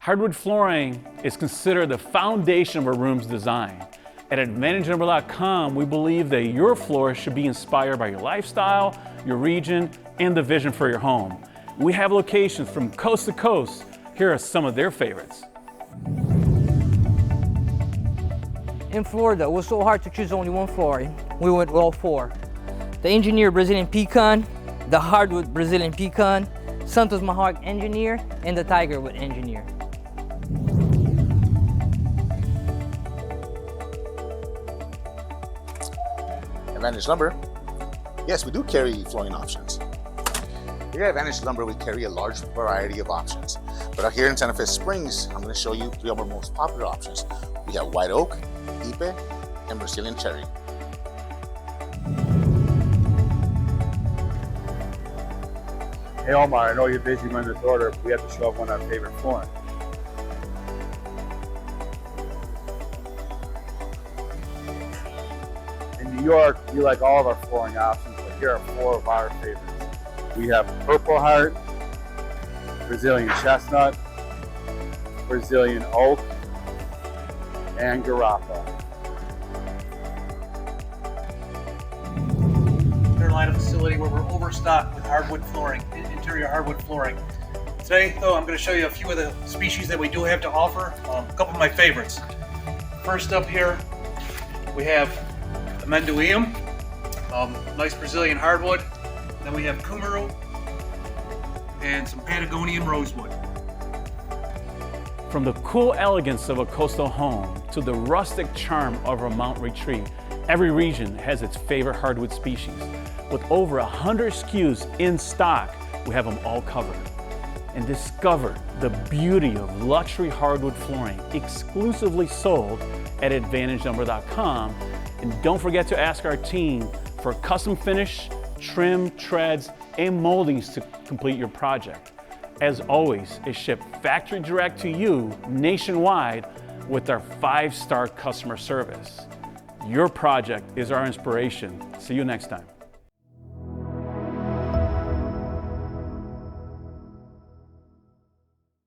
Hardwood flooring is considered the foundation of a room's design. At AdvantageNumber.com, we believe that your floor should be inspired by your lifestyle, your region, and the vision for your home. We have locations from coast to coast. Here are some of their favorites. In Florida, it was so hard to choose only one flooring. We went with all four. The Engineer Brazilian Pecan, the Hardwood Brazilian Pecan, Santos Mahawk Engineer, and the Tigerwood Engineer. Advantage Lumber. Yes, we do carry flooring options. Here at Advantage Lumber, we carry a large variety of options. But out here in Santa Fe Springs, I'm going to show you three of our most popular options. We have white oak, ipe, and Brazilian cherry. Hey Omar, I know you're busy running this order, but we have to show up one of our favorite flooring. In New York, we like all of our flooring options, but here are four of our favorites. We have Purple Heart, Brazilian Chestnut, Brazilian Oak, and Garapa. Carolina facility where we're overstocked with hardwood flooring, interior hardwood flooring. Today, though, I'm going to show you a few of the species that we do have to offer. A couple of my favorites. First up here, we have Amendoeum, nice Brazilian hardwood. Then we have Kumaro and some Patagonian rosewood. From the cool elegance of a coastal home to the rustic charm of a mountain retreat, every region has its favorite hardwood species. With over 100 SKUs in stock, we have them all covered. And discover the beauty of luxury hardwood flooring exclusively sold at AdvantageNumber.com. And don't forget to ask our team for custom finish, trim, treads, and moldings to complete your project. As always, it's shipped factory direct to you nationwide with our 5-star customer service. Your project is our inspiration. See you next time.